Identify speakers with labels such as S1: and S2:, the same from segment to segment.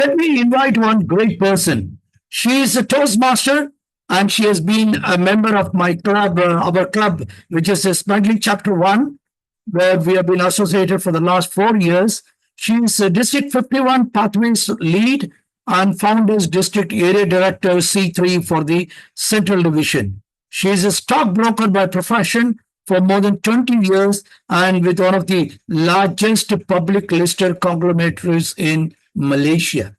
S1: Let me invite one great person. She is a Toastmaster and she has been a member of my club, our club, which is a Smuggling Chapter 1, where we have been associated for the last 4 years. She is a District 51 Pathways lead and Founders District Area Director C3 for the Central Division. She is a stockbroker by profession for more than 20 years and with one of the largest public listed conglomerates in Malaysia.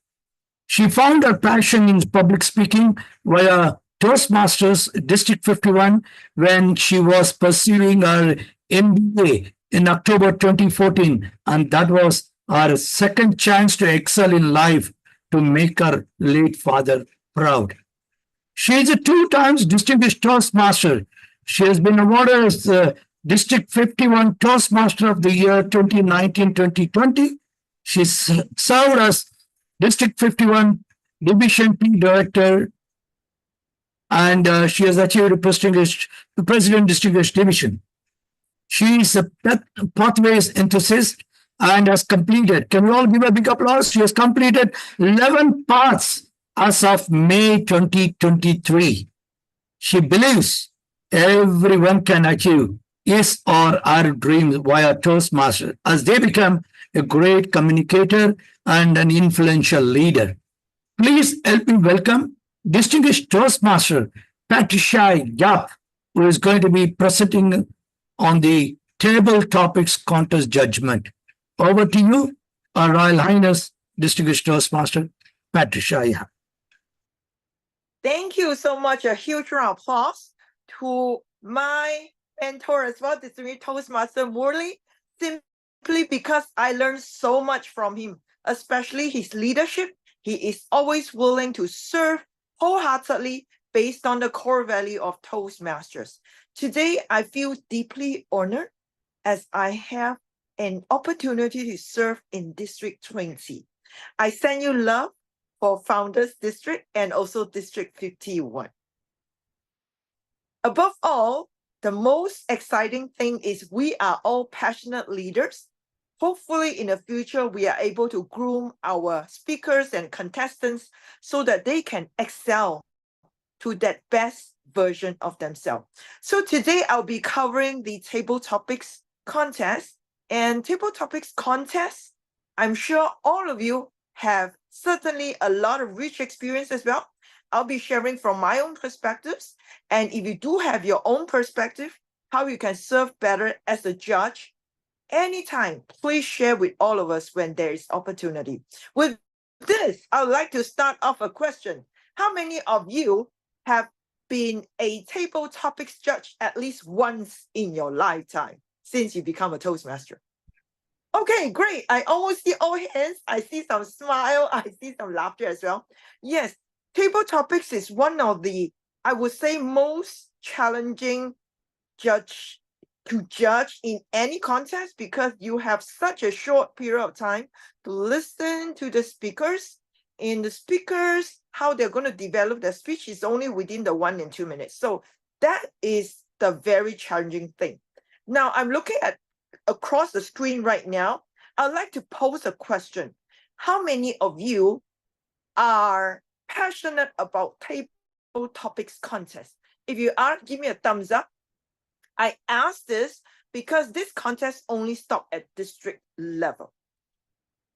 S1: She found her passion in public speaking via Toastmasters District 51 when she was pursuing her MBA in October 2014, and that was her second chance to excel in life to make her late father proud. She is a two times distinguished Toastmaster. She has been awarded as the District 51 Toastmaster of the Year 2019-2020. She served as District 51 Division P Director, and she has achieved a distinguished President Distinguished Division. She is a pathways enthusiast and has completed, can we all give a big applause? She has completed 11 paths as of May 2023. She believes everyone can achieve his or her dreams via Toastmaster as they become a great communicator and an influential leader. Please help me welcome distinguished Toastmaster Patricia Yap, who is going to be presenting on the table topics contest judgment. Over to you, Our Royal Highness Distinguished Toastmaster Patricia Yap.
S2: Thank you so much. A huge round of applause to my mentor as well, Distinguished Toastmaster Morley, simply because I learned so much from him, especially his leadership. He is always willing to serve wholeheartedly based on the core value of Toastmasters. Today, I feel deeply honored as I have an opportunity to serve in District 20. I send you love for Founders District and also District 51. Above all, the most exciting thing is we are all passionate leaders. Hopefully in the future, we are able to groom our speakers and contestants so that they can excel to that best version of themselves. So today I'll be covering the table topics contest. And table topics contest, I'm sure all of you have certainly a lot of rich experience as well. I'll be sharing from my own perspectives. And if you do have your own perspective, how you can serve better as a judge, anytime, please share with all of us when there is opportunity. With this, I would like to start off a question. How many of you have been a table topics judge at least once in your lifetime since you become a Toastmaster? Okay, great. I almost see all hands. I see some smile. I see some laughter as well. Yes, table topics is one of the, I would say, most challenging to judge in any contest because you have such a short period of time to listen to the speakers. And the speakers, how they're going to develop their speech is only within the 1 and 2 minutes. So that is the very challenging thing. Now I'm looking at across the screen right now. I'd like to pose a question. How many of you are passionate about table topics contest? If you are, give me a thumbs up. I ask this because this contest only stopped at district level.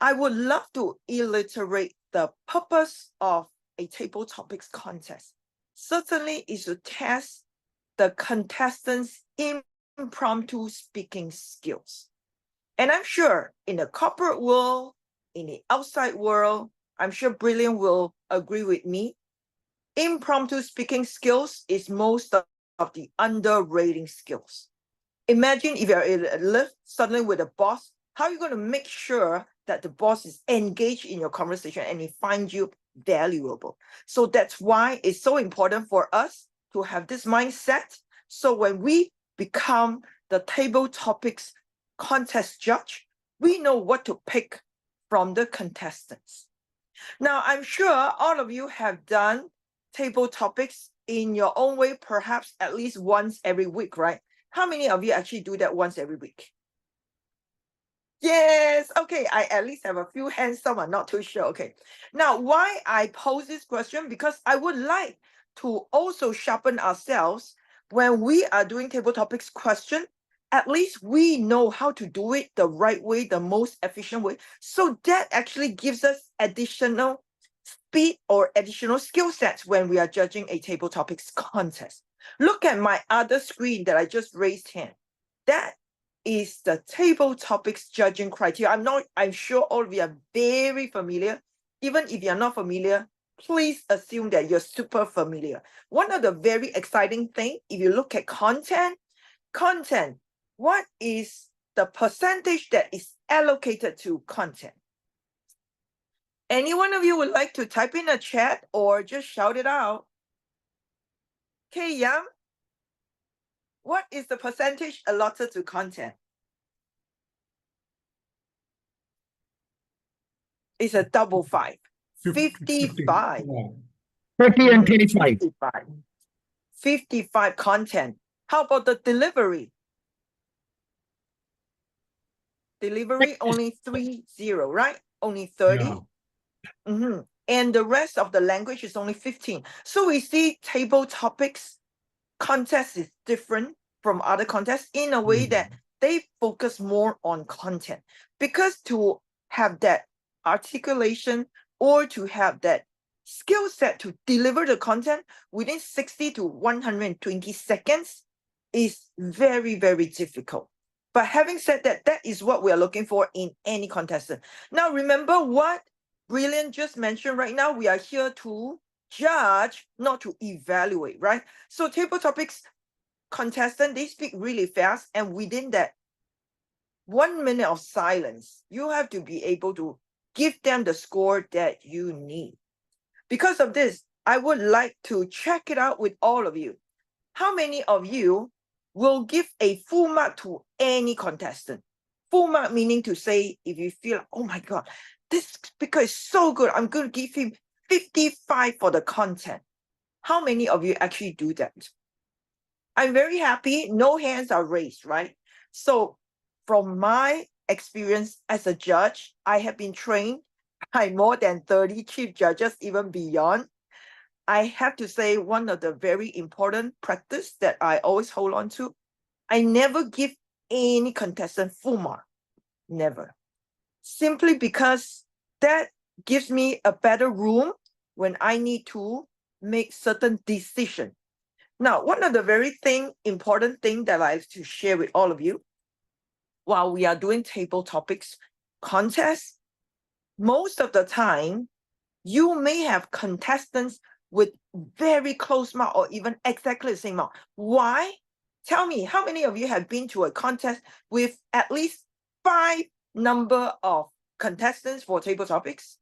S2: I would love to illustrate the purpose of a table topics contest. Certainly is to test the contestants' impromptu speaking skills. And I'm sure in the corporate world, in the outside world, I'm sure Brilliant will agree with me. Impromptu speaking skills is most of the underrating skills. Imagine if you're in a lift suddenly with a boss, how are you going to make sure that the boss is engaged in your conversation and he finds you valuable? So that's why it's so important for us to have this mindset. So when we become the table topics contest judge, we know what to pick from the contestants. Now, I'm sure all of you have done table topics in your own way, perhaps at least once every week, right? How many of you actually do that once every week? Yes. Okay. I at least have a few hands. Some are not too sure. Okay. Now, why I pose this question? Because I would like to also sharpen ourselves when we are doing table topics question. At least we know how to do it the right way, the most efficient way. So that actually gives us additional speed or additional skill sets when we are judging a table topics contest. Look at my other screen that I just raised hand. That is the table topics judging criteria. I'm sure all of you are very familiar. Even if you're not familiar, please assume that you're super familiar. One of the very exciting thing, if you look at content, what is the percentage that is allocated to content? Any one of you would like to type in a chat or just shout it out? Okay, Yam, what is the percentage allotted to content? It's a double five. 55.
S1: 30 and 25.
S2: 55. 55 content. How about the delivery? Delivery only 30, right? Only 30.
S1: Yeah.
S2: And the rest of the language is only 15. So we see table topics contest is different from other contests in a way that they focus more on content. Because to have that articulation or to have that skill set to deliver the content within 60 to 120 seconds is very, very difficult. But having said that, that is what we are looking for in any contestant. Now, remember what Brilliant just mentioned right now. We are here to judge, not to evaluate, right? So table topics contestant, they speak really fast, and within that 1 minute of silence, you have to be able to give them the score that you need. Because of this, I would like to check it out with all of you. How many of you will give a full mark to any contestant? Full mark meaning to say, if you feel, oh my God, this speaker is so good, I'm going to give him 55 for the content. How many of you actually do that? I'm very happy. No hands are raised, right? So from my experience as a judge, I have been trained by more than 30 chief judges, even beyond. I have to say one of the very important practice that I always hold on to, I never give any contestant full mark. Never. Simply because that gives me a better room when I need to make certain decisions. Now, one of the very important thing that I have to share with all of you, while we are doing table topics contest, most of the time, you may have contestants with very close mark or even exactly the same mark. Why? Tell me, how many of you have been to a contest with at least 5 number of contestants for table topics?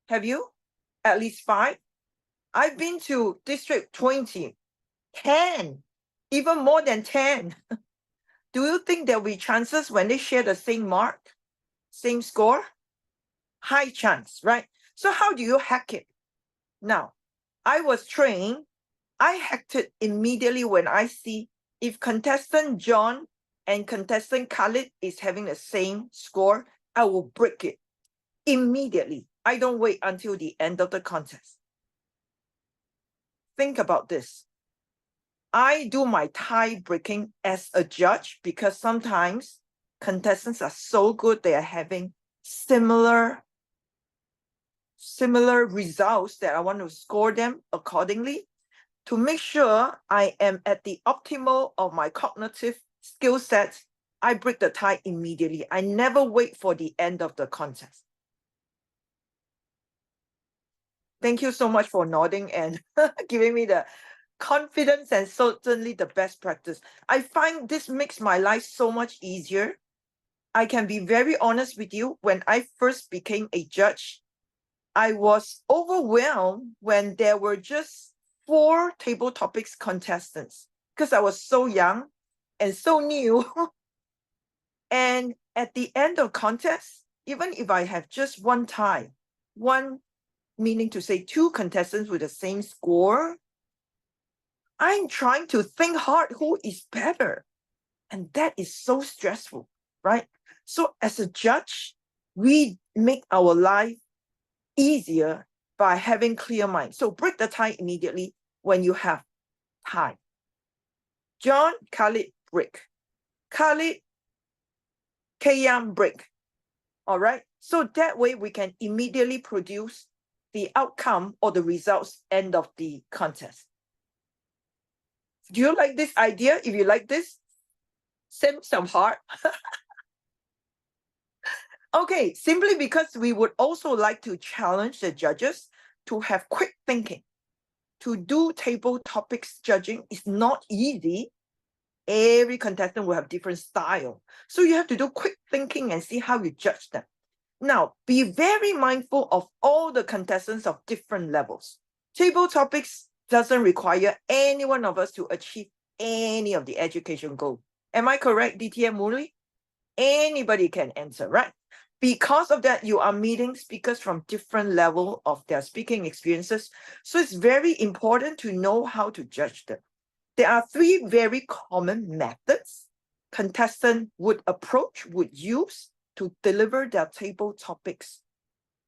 S2: Have you? At least 5? I've been to District 20, 10, even more than 10. Do you think there will be chances when they share the same mark, same score? High chance, right? So how do you hack it? Now, I was trained, I hacked it immediately when I see if contestant John and contestant Khalid is having the same score, I will break it immediately. I don't wait until the end of the contest. Think about this. I do my tie breaking as a judge because sometimes contestants are so good, they are having similar results that I want to score them accordingly. To make sure I am at the optimal of my cognitive skill set, I break the tie immediately. I never wait for the end of the contest. Thank you so much for nodding and giving me the confidence and certainly the best practice. I find this makes my life so much easier. I can be very honest with you. When I first became a judge, I was overwhelmed when there were just 4 table topics contestants because I was so young and so new. And at the end of contest, even if I have just one tie, one meaning to say 2 contestants with the same score, I'm trying to think hard who is better. And that is so stressful, right? So as a judge, we make our life easier by having clear mind. So break the tie immediately when you have time. John, Khalid, break. Khalid, Kayam, break. All right. So that way we can immediately produce the outcome or the results end of the contest. Do you like this idea? If you like this, send some heart. Okay, simply because we would also like to challenge the judges to have quick thinking. To do table topics judging is not easy. Every contestant will have different style. So you have to do quick thinking and see how you judge them. Now, be very mindful of all the contestants of different levels. Table topics doesn't require any one of us to achieve any of the education goal. Am I correct, DTM Murli? Anybody can answer, right? Because of that, you are meeting speakers from different level of their speaking experiences. So it's very important to know how to judge them. There are three very common methods contestant would use to deliver their table topics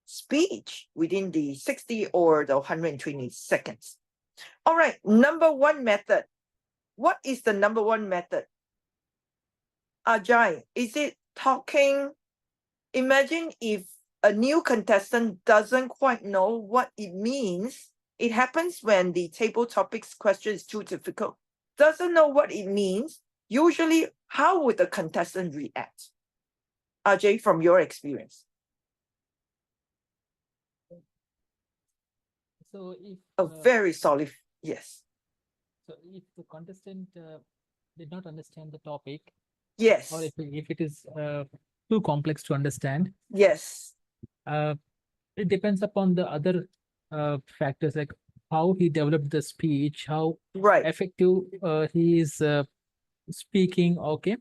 S2: speech within the 60 or the 120 seconds. All right, number one method. What is the number one method? Ajay, is it talking? Imagine if a new contestant doesn't quite know what it means. It happens when the table topics question is too difficult. Doesn't know what it means. Usually, how would the contestant react? Ajay, from your experience.
S3: So if
S2: Very solid, yes.
S3: so if the contestant did not understand the topic,
S2: Yes.
S3: or if it is too complex to understand,
S2: Yes.
S3: it depends upon the other factors, like how he developed the speech, how
S2: Right.
S3: effective he is speaking, okay,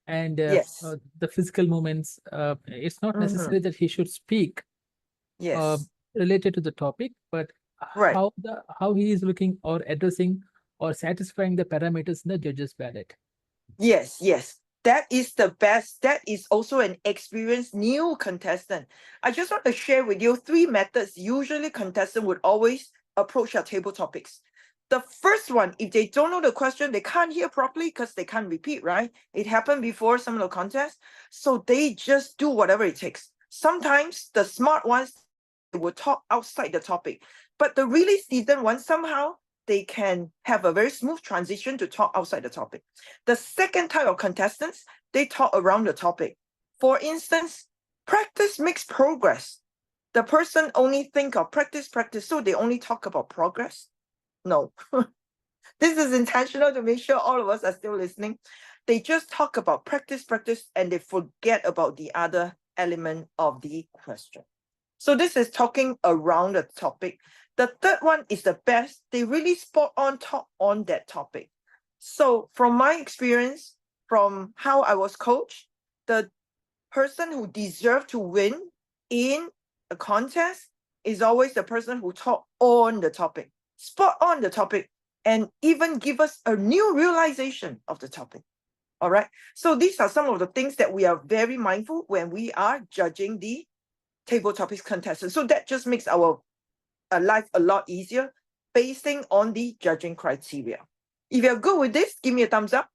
S3: and
S2: Yes.
S3: the physical movements. It's not necessary that he should speak
S2: Yes.
S3: related to the topic, but
S2: Right.
S3: how he is looking or addressing or satisfying the parameters in the judge's ballot.
S2: Yes, yes. That is the best. That is also an experienced new contestant. I just want to share with you three methods usually contestant would always approach our table topics. The first one, if they don't know the question, they can't hear properly because they can't repeat, right? It happened before some of the contests. So they just do whatever it takes. Sometimes the smart ones will talk outside the topic, but the really seasoned ones, somehow they can have a very smooth transition to talk outside the topic. The second type of contestants, they talk around the topic. For instance, practice makes progress. The person only think of practice, so they only talk about progress. No, this is intentional to make sure all of us are still listening. They just talk about practice, and they forget about the other element of the question. So this is talking around the topic. The third one is the best. They really spot on talk on that topic. So from my experience, from how I was coached, the person who deserved to win in a contest is always the person who talk on the topic, spot on the topic, and even give us a new realization of the topic. All right. So these are some of the things that we are very mindful when we are judging the table topics contestants. So that just makes our life a lot easier basing on the judging criteria. If you're good with this, give me a thumbs up.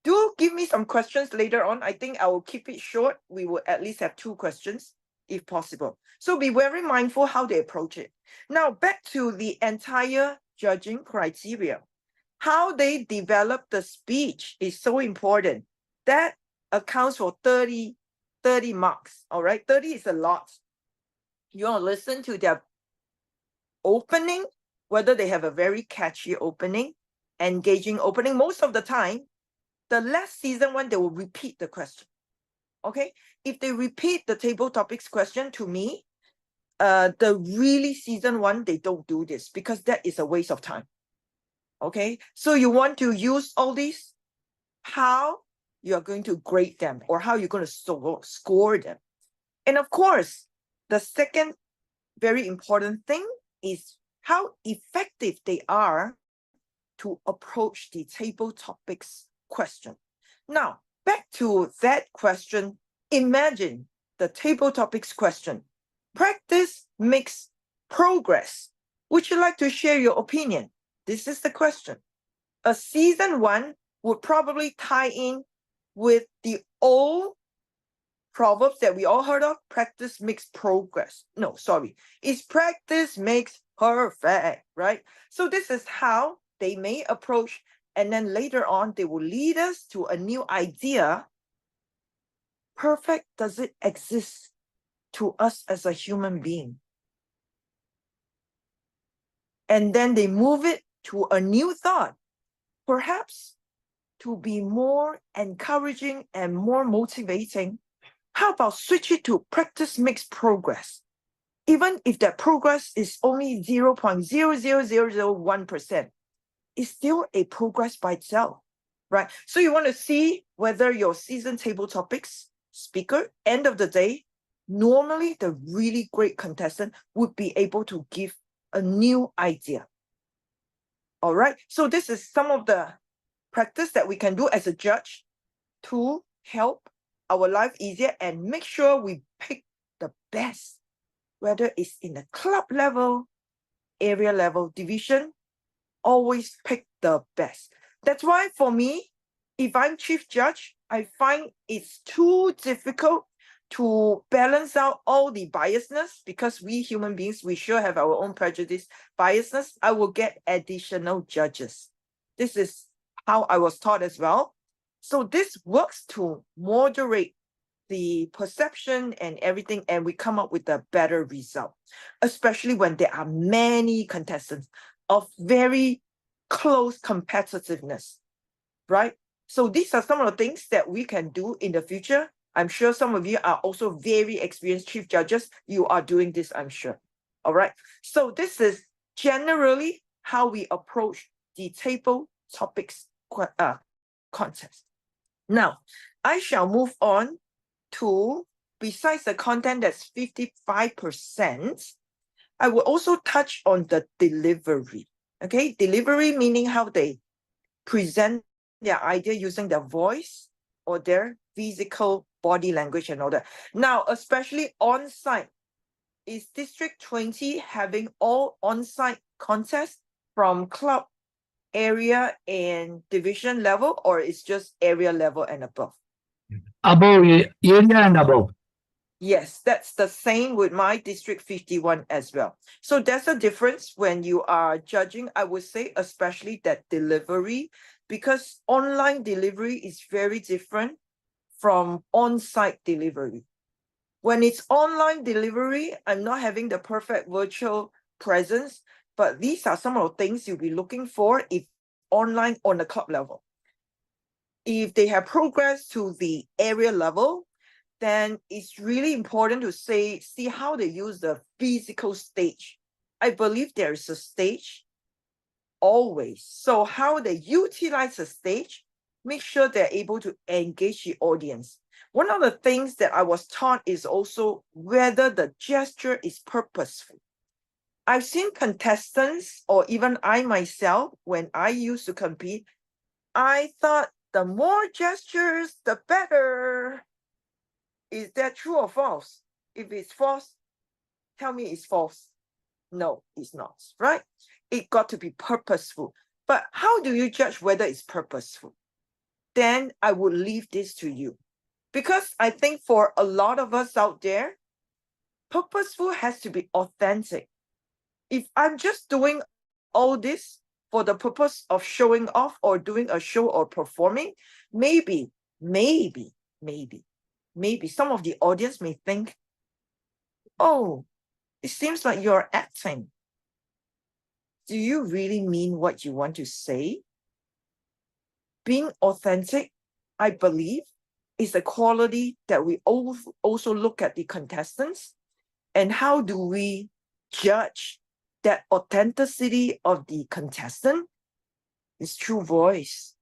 S2: Do give me some questions later on. I think I will keep it short. We will at least have 2 questions if possible. So be very mindful how they approach it. Now back to the entire judging criteria. How they develop the speech is so important. That accounts for 30 marks, all right? 30 is a lot. You want to listen to their opening, whether they have a very catchy opening, engaging opening. Most of the time, the less seasoned one, they will repeat the question, okay? If they repeat the table topics question to me, the really seasoned one, they don't do this because that is a waste of time, okay? So you want to use all these, how you are going to grade them or how you're going to score them. And of course, the second very important thing is how effective they are to approach the table topics question. Now, back to that question, imagine the table topics question. Practice makes progress. Would you like to share your opinion? This is the question. A season 1 would probably tie in with the old proverbs that we all heard of. Practice makes progress. No, sorry. It's practice makes perfect, right? So this is how they may approach, and then later on, they will lead us to a new idea. Perfect, does it exist to us as a human being? And then they move it to a new thought, perhaps to be more encouraging and more motivating. How about switch it to practice makes progress? Even if that progress is only 0.00001%, it's still a progress by itself, right? So you want to see whether your season table topics speaker, end of the day, normally the really great contestant would be able to give a new idea. All right, so this is some of the practice that we can do as a judge to help our life easier and make sure we pick the best, whether it's in the club level, area level, division, always pick the best. That's why for me, if I'm chief judge, I find it's too difficult to balance out all the biasness, because we human beings, we sure have our own prejudice, biasness. I will get additional judges. This is how I was taught as well. So this works to moderate the perception and everything, and we come up with a better result, especially when there are many contestants of very close competitiveness, right? So these are some of the things that we can do in the future. I'm sure some of you are also very experienced chief judges. You are doing this, I'm sure. All right. So this is generally how we approach the table topics contest. Now, I shall move on to, besides the content that's 55%, I will also touch on the delivery. Okay, delivery meaning how they present their idea using their voice or their physical body language and all that. Now, especially on-site, is District 20 having all on-site contests from club, area, and division level, or is just area level and above?
S1: Above, area and above.
S2: Yes, that's the same with my District 51 as well. So there's a difference when you are judging, I would say, especially that delivery, because online delivery is very different from on-site delivery. When it's online delivery, I'm not having the perfect virtual presence, but these are some of the things you'll be looking for if online on the club level. If they have progressed to the area level, then it's really important to see how they use the physical stage. I believe there is a stage always. So how they utilize the stage, make sure they're able to engage the audience. One of the things that I was taught is also whether the gesture is purposeful. I've seen contestants, or even I myself, when I used to compete, I thought the more gestures, the better. Is that true or false? If it's false, tell me it's false. No, it's not, right? It got to be purposeful. But how do you judge whether it's purposeful? Then I would leave this to you. Because I think for a lot of us out there, purposeful has to be authentic. If I'm just doing all this for the purpose of showing off or doing a show or performing, maybe some of the audience may think, oh, it seems like you're acting. Do you really mean what you want to say? Being authentic, I believe, is a quality that we also look at the contestants. And how do we judge that authenticity of the contestant? It's true voice.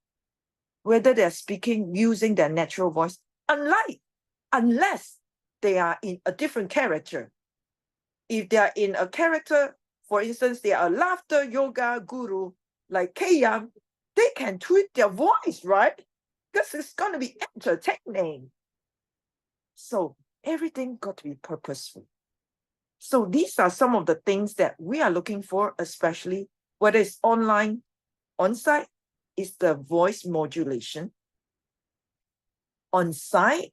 S2: Whether they're speaking using their natural voice, unless they are in a different character. If they are in a character, for instance, they are a laughter yoga guru like K Yang, they can tweak their voice, right? because it's going to be entertaining. So everything got to be purposeful. So these are some of the things that we are looking for, especially whether it's online, on-site, is the voice modulation. On-site,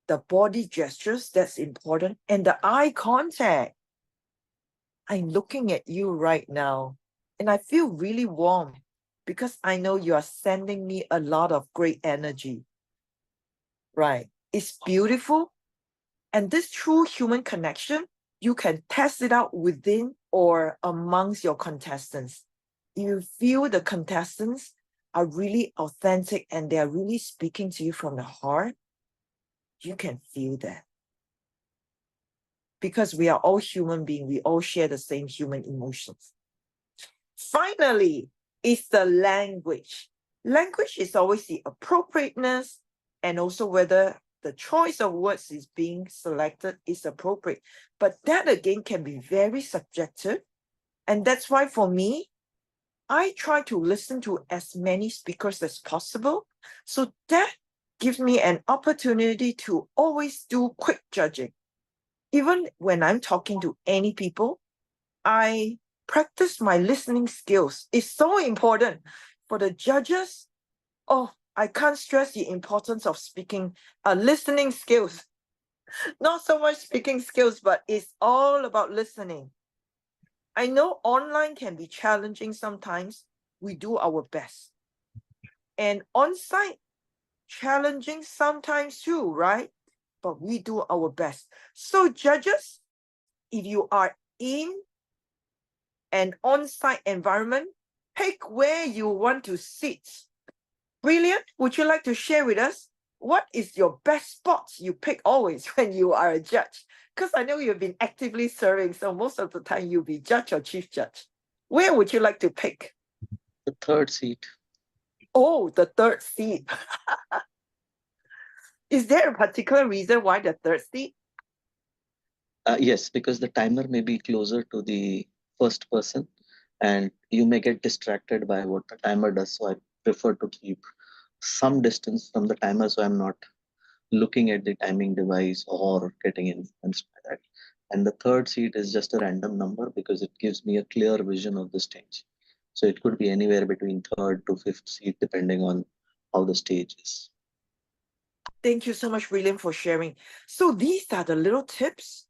S2: the body gestures, that's important, and the eye contact. I'm looking at you right now, and I feel really warm because I know you are sending me a lot of great energy. Right. It's beautiful. And this true human connection, you can test it out within or amongst your contestants. You feel the contestants are really authentic and they are really speaking to you from the heart. You can feel that. Because we are all human beings, we all share the same human emotions. Finally, is the language. Language is always the appropriateness and also whether the choice of words is being selected is appropriate. But that again can be very subjective. And that's why for me, I try to listen to as many speakers as possible. So that gives me an opportunity to always do quick judging. Even when I'm talking to any people, I practice my listening skills. It's so important for the judges. Oh, I can't stress the importance of speaking, listening skills. Not so much speaking skills, but it's all about listening. I know online can be challenging sometimes. We do our best. And on-site, challenging sometimes too, right? But we do our best. So judges, if you are in an on-site environment, pick where you want to sit. Brilliant. Would you like to share with us what is your best spots you pick always when you are a judge? Because I know you've been actively serving, so most of the time you'll be judge or chief judge. Where would you like to pick?
S4: The third seat.
S2: Oh, the third seat. Is there a particular reason why the third seat?
S4: Yes, because the timer may be closer to the first person and you may get distracted by what the timer does. So I prefer to keep some distance from the timer so I'm not looking at the timing device or getting influenced by that. And the third seat is just a random number because it gives me a clear vision of the stage. So it could be anywhere between third to fifth seat, depending on how the stage is.
S2: Thank you so much, William, for sharing. So these are the little tips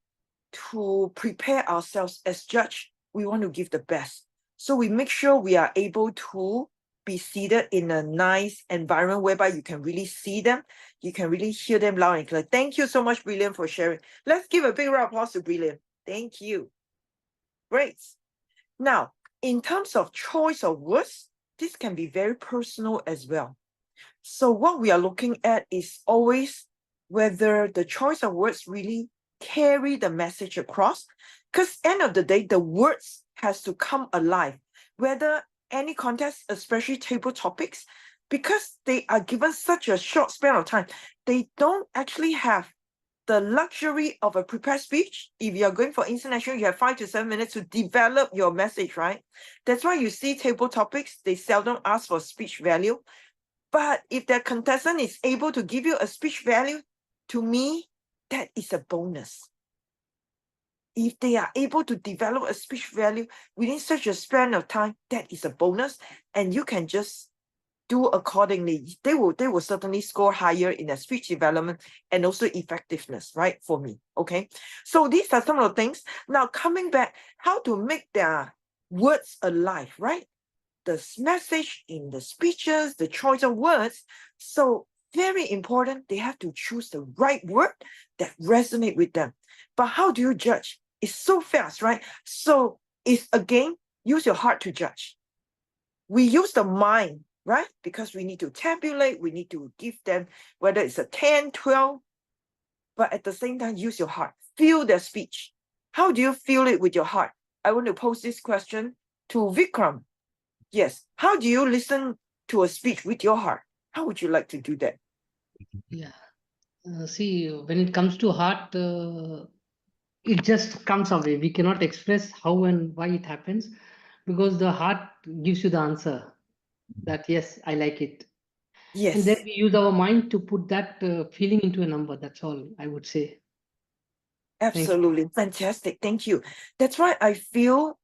S2: to prepare ourselves as judge. We want to give the best. So we make sure we are able to be seated in a nice environment whereby you can really see them. You can really hear them loud and clear. Thank you so much, Brilliant, for sharing. Let's give a big round of applause to Brilliant. Thank you. Great. Now, in terms of choice of words, this can be very personal as well. So what we are looking at is always whether the choice of words really carry the message across. Because end of the day, the words has to come alive. Whether any contest, especially table topics, because they are given such a short span of time, they don't actually have the luxury of a prepared speech. If you're going for international, you have 5 to 7 minutes to develop your message, right? That's why you see table topics, they seldom ask for speech value. But if that contestant is able to give you a speech value, to me, that is a bonus. If they are able to develop a speech value within such a span of time, that is a bonus. And you can just do accordingly. They will certainly score higher in their speech development and also effectiveness, right? For me, okay? So these are some of the things. Now, coming back, how to make their words alive, right? The message in the speeches, the choice of words. So very important, they have to choose the right word that resonate with them. But how do you judge? It's so fast, right? So it's again, use your heart to judge. We use the mind, right? Because we need to tabulate, we need to give them, whether it's a 10, 12, but at the same time, use your heart. Feel their speech. How do you feel it with your heart? I want to pose this question to Vikram. Yes. How do you listen to a speech with your heart? How would you like to do that?
S5: Yeah. See, when it comes to heart, it just comes away. We cannot express how and why it happens because the heart gives you the answer that yes, I like it. And
S2: Yes,
S5: then we use our mind to put that feeling into a number. That's all I would say.
S2: absolutely. Fantastic. Thank you. That's why I feel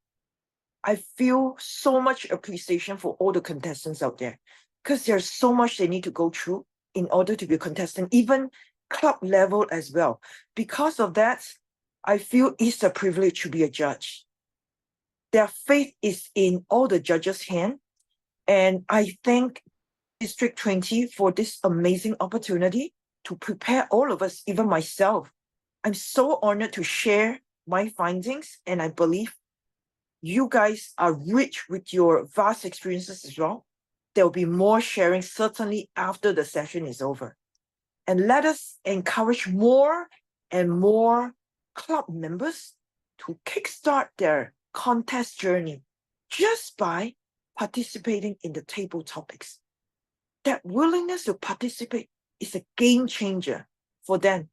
S2: so much appreciation for all the contestants out there, because there's so much they need to go through in order to be a contestant, even club level as well. Because of that, I feel it's a privilege to be a judge. Their faith is in all the judges' hand. And I thank District 20 for this amazing opportunity to prepare all of us, even myself. I'm so honored to share my findings, and I believe you guys are rich with your vast experiences as well. There will be more sharing certainly after the session is over. And let us encourage more and more club members to kickstart their contest journey just by participating in the table topics. That willingness to participate is a game changer for them,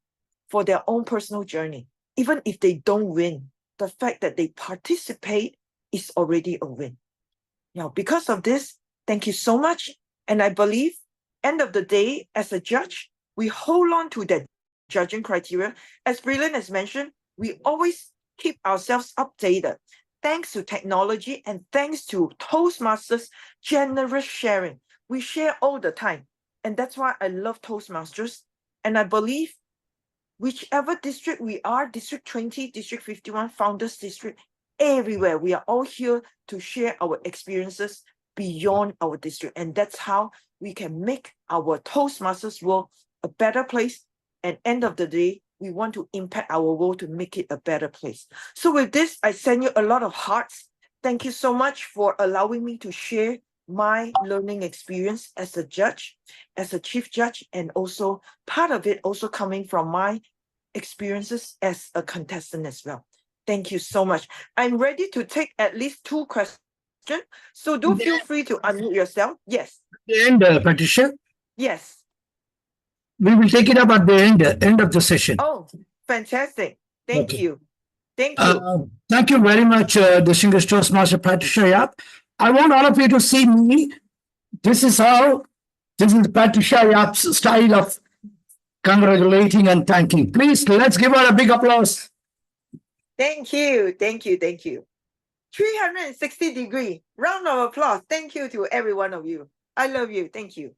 S2: for their own personal journey. Even if they don't win, the fact that they participate is already a win. Now, because of this, thank you so much. And I believe, end of the day, as a judge, we hold on to that judging criteria. As Brilliant has mentioned, we always keep ourselves updated. Thanks to technology and thanks to Toastmasters' generous sharing. We share all the time. And that's why I love Toastmasters. And I believe whichever district we are, District 20, District 51, Founders District, everywhere, we are all here to share our experiences beyond our district. And that's how we can make our Toastmasters world a better place. And end of the day, we want to impact our world to make it a better place. So with this, I send you a lot of hearts. Thank you so much for allowing me to share my learning experience as a judge, as a chief judge, and also part of it also coming from my experiences as a contestant as well. Thank you so much. I'm ready to take at least 2 questions. So do feel free to unmute yourself. Yes,
S1: The end, Patricia.
S2: yes.
S1: We will take it up at the end of the session.
S2: Oh, fantastic. Thank
S1: Okay.
S2: you. Thank you.
S1: Thank you very much, distinguished Toastmaster Patricia Yap. I want all of you to see me. This is Patricia Yap's style of congratulating and thanking. Please, let's give her a big applause.
S2: Thank you. Thank you. Thank you. 360-degree round of applause. Thank you to every one of you. I love you. Thank you.